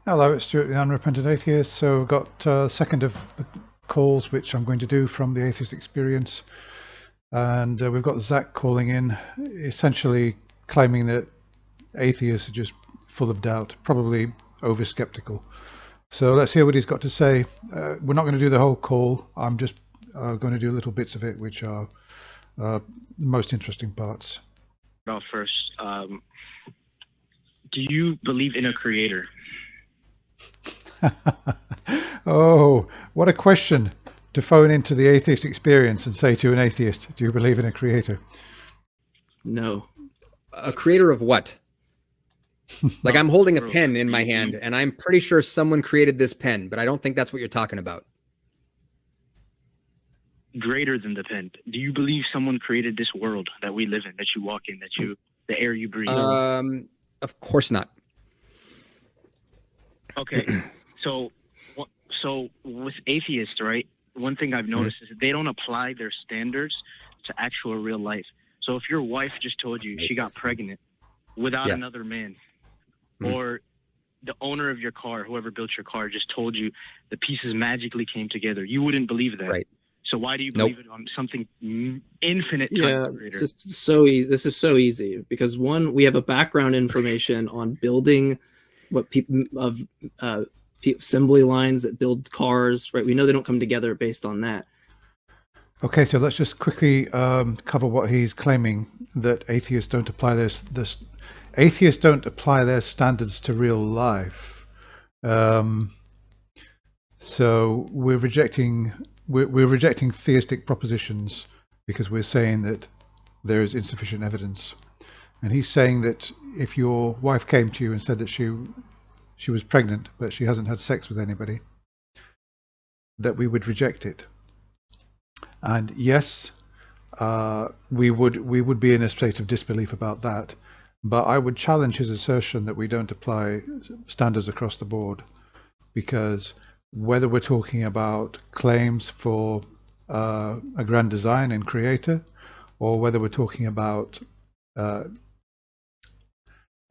Hello, it's Stuart, the Unrepentant Atheist. So I've got second of the calls, which I'm going to do from the Atheist Experience. And we've got Zach calling in, essentially claiming that atheists are just full of doubt, probably over-skeptical. So let's hear what he's got to say. We're not going to do the whole call. I'm just going to do little bits of it, which are the most interesting parts. Well, first, do you believe in a creator? Oh, what a question to phone into the Atheist Experience and say to an atheist, do you believe in a creator? No. A creator of what? Like, I'm holding a pen in my hand, and I'm pretty sure someone created this pen, but I don't think that's what you're talking about. Greater than the pen. Do you believe someone created this world that we live in, that you walk in, the air you breathe? Of course not. Okay, so with atheists, right? One thing I've noticed is that they don't apply their standards to actual real life. So if your wife just told you she got pregnant without another man, or the owner of your car, whoever built your car, just told you the pieces magically came together, you wouldn't believe that. Right. So why do you believe it on something infinite? Yeah, it's just so easy. This is so easy because one, we have a background information on building what people of assembly lines that build cars, right? We know they don't come together based on that. Okay, so let's just quickly cover what he's claiming, that atheists don't apply atheists don't apply their standards to real life. So we're rejecting theistic propositions because we're saying that there is insufficient evidence. And he's saying that if your wife came to you and said that she was pregnant but she hasn't had sex with anybody, that we would reject it. And yes, we would be in a state of disbelief about that, but I would challenge his assertion that we don't apply standards across the board, because whether we're talking about claims for a grand design and creator, or whether we're talking about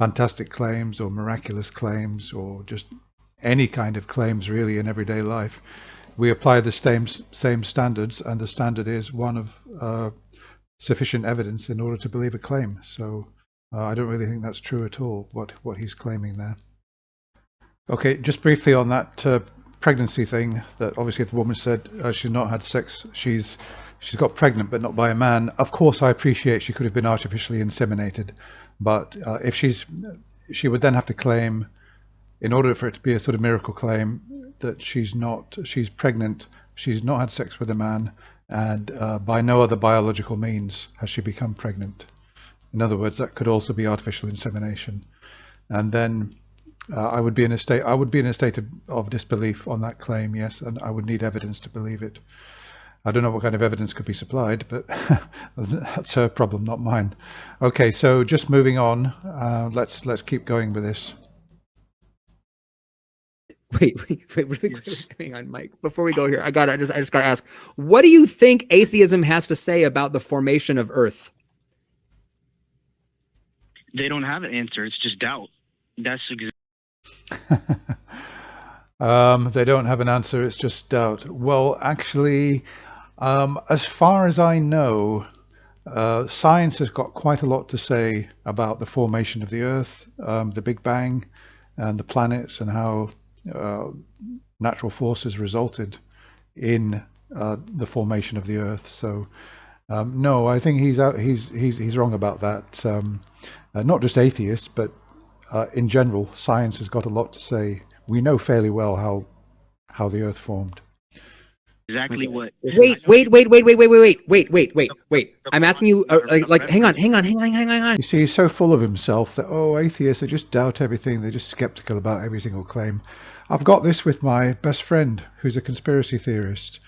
fantastic claims or miraculous claims, or just any kind of claims really in everyday life, we apply the same standards, and the standard is one of sufficient evidence in order to believe a claim. So I don't really think that's true at all, what he's claiming there. Okay, just briefly on that pregnancy thing, that obviously the woman said she's not had sex, she's got pregnant but not by a man. Of course I appreciate she could have been artificially inseminated, but if she would then have to claim, in order for it to be a sort of miracle claim, that she's pregnant, she's not had sex with a man, and by no other biological means has she become pregnant. In other words, that could also be artificial insemination. And then I would be in a state of disbelief on that claim, yes, and I would need evidence to believe it. I don't know what kind of evidence could be supplied, but that's her problem, not mine. Okay, so just moving on, let's keep going with this. Wait, really quick. Hang on, Mike. Before we go here, I just gotta ask, what do you think atheism has to say about the formation of Earth? They don't have an answer. It's just doubt. That's they don't have an answer. It's just doubt. Well, actually, as far as I know, science has got quite a lot to say about the formation of the Earth, the Big Bang, and the planets, and how natural forces resulted in the formation of the Earth. So no, I think he's wrong about that. Not just atheists, but in general, science has got a lot to say. We know fairly well how the Earth formed. exactly what. Wait. I'm asking you, hang on. You see, he's so full of himself that, atheists, they just doubt everything. They're just skeptical about every single claim. I've got this with my best friend, who's a conspiracy theorist.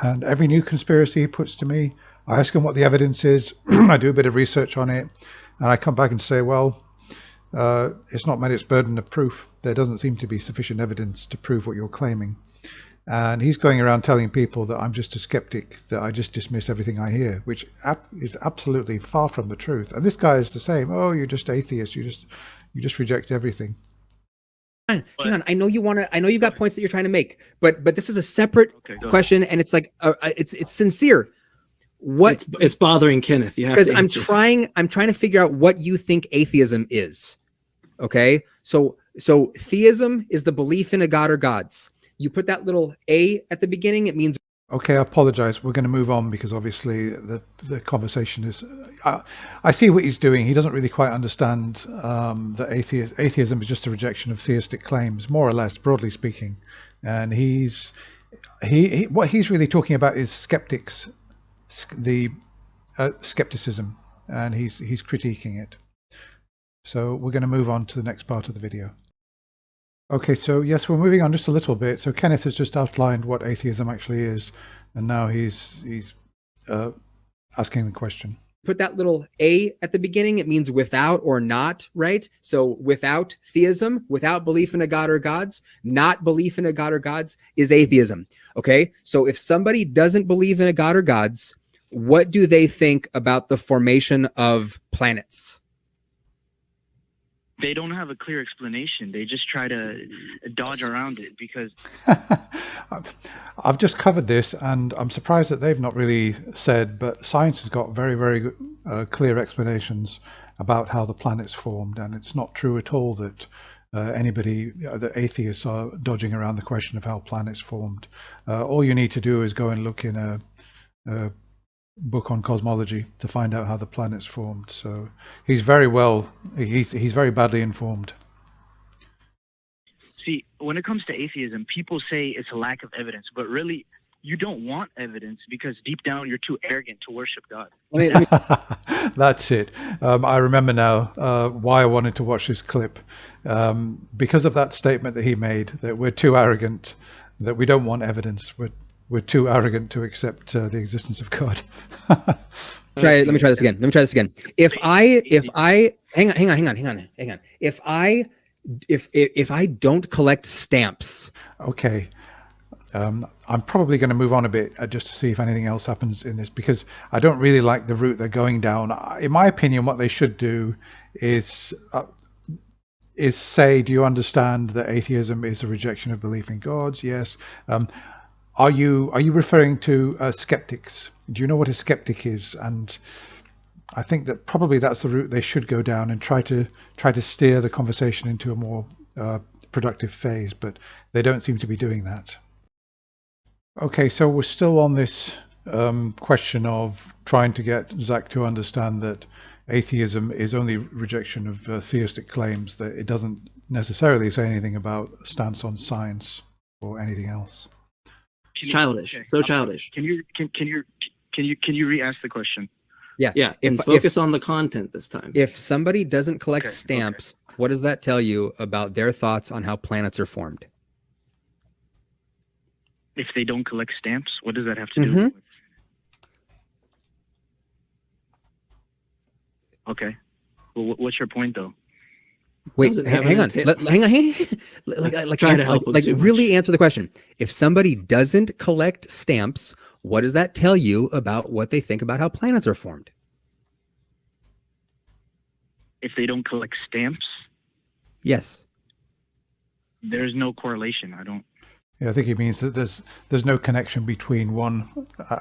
And every new conspiracy he puts to me, I ask him what the evidence is. I do a bit of research on it. And I come back and say, well, it's not met its burden of proof. There doesn't seem to be sufficient evidence to prove what you're claiming. And he's going around telling people that I'm just a skeptic, that I just dismiss everything I hear, which is absolutely far from the truth. And this guy is the same. Oh, you're just atheist. You just reject everything. Hang on. I know you want to. I know you got points that you're trying to make, but this is a separate question, and it's like it's sincere. What it's bothering Kenneth? You have because to I'm answer. trying to figure out what you think atheism is. Okay, so theism is the belief in a god or gods. You put that little a at the beginning, it means. Okay, I apologize. We're going to move on because obviously the conversation is. I see what he's doing. He doesn't really quite understand that atheism is just a rejection of theistic claims, more or less, broadly speaking. And what he's really talking about is skepticism, and he's critiquing it. So we're going to move on to the next part of the video. Okay, so yes, we're moving on just a little bit. So Kenneth has just outlined what atheism actually is, and now he's asking the question. Put that little a at the beginning, it means without or not, right? So without theism, without belief in a god or gods, not belief in a god or gods is atheism. Okay, so if somebody doesn't believe in a god or gods, what do they think about the formation of planets? They don't have a clear explanation. They just try to dodge around it because I've just covered this, and I'm surprised that they've not really said, but science has got very, very clear explanations about how the planets formed, and it's not true at all that that atheists are dodging around the question of how planets formed. All you need to do is go and look in a book on cosmology to find out how the planets formed. So he's very badly informed. See, when it comes to atheism, people say it's a lack of evidence, but really you don't want evidence because deep down you're too arrogant to worship God. That's it. I remember now why I wanted to watch this clip, because of that statement that he made, that we're too arrogant, that we don't want evidence. We're too arrogant to accept the existence of God. Let me try this again. If I hang on. If I don't collect stamps. Okay. I'm probably going to move on a bit just to see if anything else happens in this, because I don't really like the route they're going down. In my opinion, what they should do is say, do you understand that atheism is a rejection of belief in gods? Yes. Are you referring to skeptics? Do you know what a skeptic is? And I think that probably that's the route they should go down and try to steer the conversation into a more productive phase, but they don't seem to be doing that. Okay, so we're still on this question of trying to get Zach to understand that atheism is only rejection of theistic claims, that it doesn't necessarily say anything about a stance on science or anything else. It's childish. Okay. So childish. Can you re-ask the question? Yeah. And focus on the content this time. If somebody doesn't collect stamps, what does that tell you about their thoughts on how planets are formed? If they don't collect stamps, what does that have to do with? Okay. Well, what's your point, though? Wait, hang on. Really answer the question. If somebody doesn't collect stamps, what does that tell you about what they think about how planets are formed? If they don't collect stamps? Yes. There's no correlation. Yeah, I think he means that there's no connection between one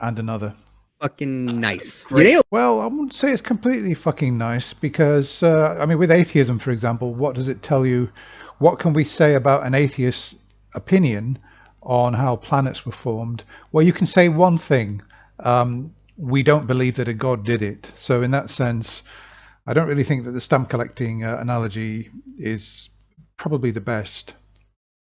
and another. Fucking nice. Well, I wouldn't say it's completely fucking nice, because with atheism, for example, what does it tell you? What can we say about an atheist's opinion on how planets were formed? Well, you can say one thing: we don't believe that a god did it. So in that sense, I don't really think that the stamp collecting analogy is probably the best.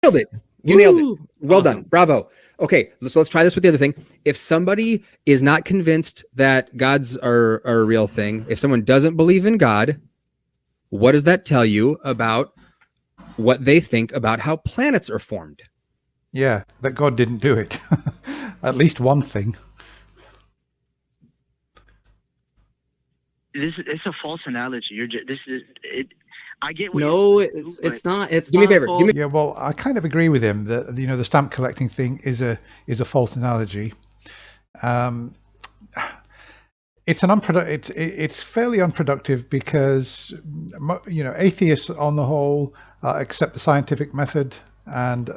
Nailed it. You nailed it. Well done. Bravo. Okay, so let's try this with the other thing. If somebody is not convinced that gods are a real thing, if someone doesn't believe in God, what does that tell you about what they think about how planets are formed? Yeah, that God didn't do it. At least one thing. It's a false analogy. I get what it's not. It's do me a favor. Yeah, well, I kind of agree with him that the stamp collecting thing is a false analogy. It's fairly unproductive because atheists on the whole accept the scientific method, and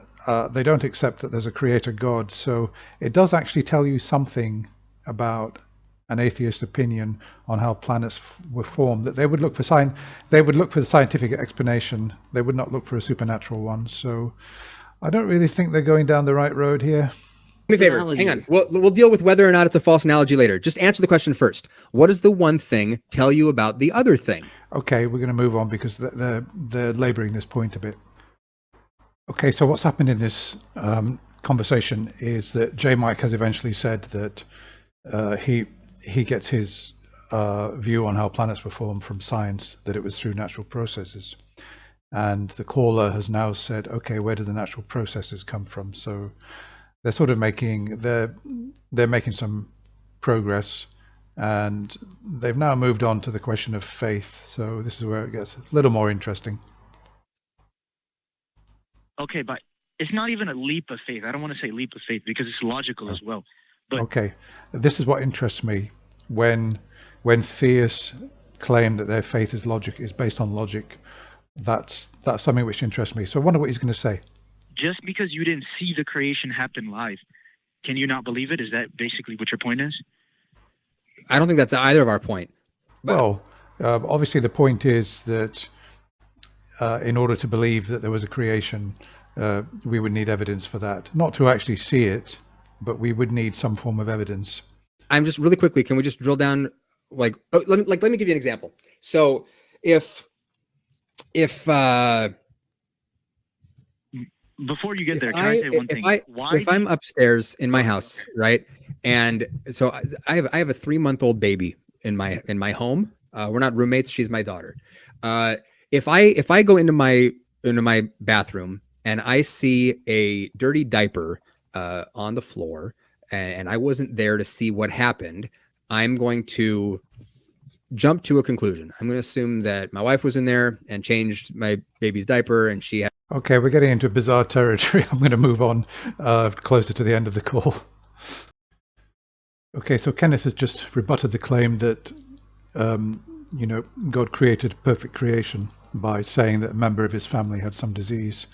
they don't accept that there's a creator God. So it does actually tell you something about an atheist opinion on how planets were formed, that they would look for they would look for the scientific explanation. They would not look for a supernatural one. So I don't really think they're going down the right road here. Do me a favor, hang on. We'll deal with whether or not it's a false analogy later. Just answer the question first. What does the one thing tell you about the other thing? Okay, we're going to move on because they're laboring this point a bit. Okay, so what's happened in this conversation is that JMike has eventually said that he gets his view on how planets were formed from science, that it was through natural processes. And the caller has now said, okay, where do the natural processes come from? So they're sort of they're making some progress, and they've now moved on to the question of faith. So this is where it gets a little more interesting. Okay, but it's not even a leap of faith. I don't want to say leap of faith because it's logical as well. But okay, this is what interests me when theists claim that their faith is based on logic. That's something which interests me. So I wonder what he's going to say. Just because you didn't see the creation happen live, can you not believe it? Is that basically what your point is? I don't think that's either of our point. Well, obviously the point is that in order to believe that there was a creation, we would need evidence for that. Not to actually see it, but we would need some form of evidence. I'm just really quickly, can we just drill down? Let me give you an example. So if before you get there, can I say one thing? If I'm upstairs in my house, right, and so I have a 3-month-old baby in my home. We're not roommates. She's my daughter. If I go into my bathroom and I see a dirty diaper on the floor, and I wasn't there to see what happened, I'm going to jump to a conclusion. I'm going to assume that my wife was in there and changed my baby's diaper, and she had. Okay, we're getting into bizarre territory. I'm going to move on closer to the end of the call. Okay, so Kenneth has just rebutted the claim that God created perfect creation by saying that a member of his family had some disease,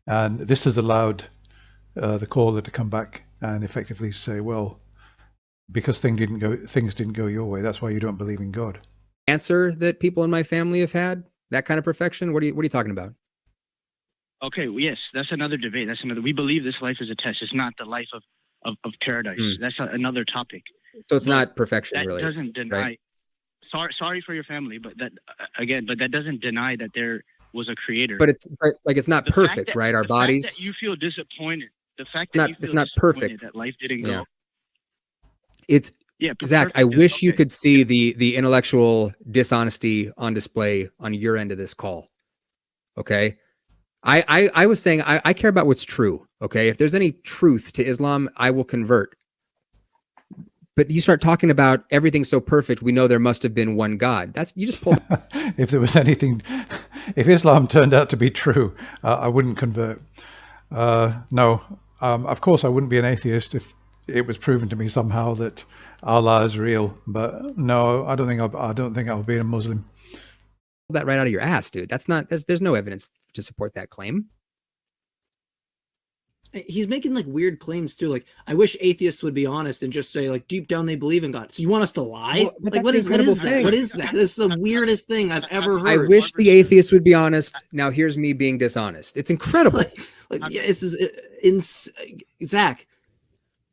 and this has allowed the caller to come back and effectively say, well, because things didn't go your way, that's why you don't believe in God. Answer that people in my family have had that kind of perfection. What are you talking about? Okay, well, yes, that's another debate. We believe this life is a test. It's not the life of paradise. That's another topic. So it's not perfection, that really. That doesn't deny. Right? Sorry for your family, but that doesn't deny that there was a creator. But it's not perfect, right? Our bodies. The fact that you feel disappointed. The fact that it's not perfect. That life didn't go. It's Zach. I wish you could see the intellectual dishonesty on display on your end of this call. Okay. I was saying I care about what's true. Okay. If there's any truth to Islam, I will convert. But you start talking about everything so perfect, we know there must have been one God. You just pulled. If there was anything, if Islam turned out to be true, I wouldn't convert. No, of course I wouldn't be an atheist if it was proven to me somehow that Allah is real. But no, I don't think I'll be a Muslim. That right out of your ass, dude. There's no evidence to support that claim. He's making like weird claims too. Like, I wish atheists would be honest and just say like deep down they believe in God. So you want us to lie? Well, like what is that? What is that? This is the weirdest thing I've ever heard. I wish the atheists would be honest. Now here's me being dishonest. It's incredible. Yeah, this is in Zach.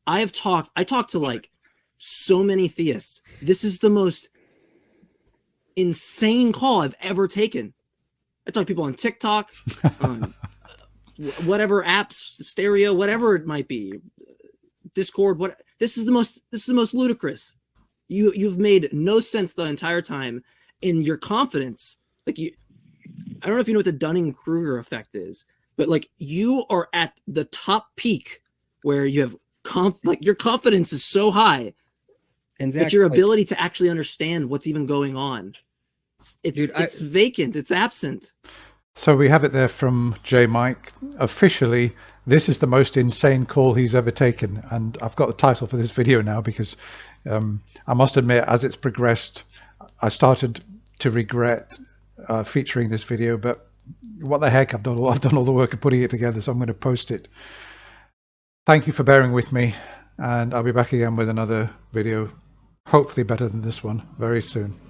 I talked to like so many theists. This is the most insane call I've ever taken. I talk to people on TikTok, on whatever apps, stereo, whatever it might be, Discord. This is the most ludicrous. You've made no sense the entire time in your confidence. Like I don't know if you know what the Dunning-Kruger effect is, but like you are at the top peak where you have your confidence is so high, and Zach, but your ability to actually understand what's even going on, it's vacant. It's absent. So we have it there from JMike. Officially, this is the most insane call he's ever taken. And I've got the title for this video now because I must admit, as it's progressed, I started to regret featuring this video. But what the heck, I've done all the work of putting it together, so I'm going to post it. Thank you for bearing with me, and I'll be back again with another video, hopefully better than this one, very soon.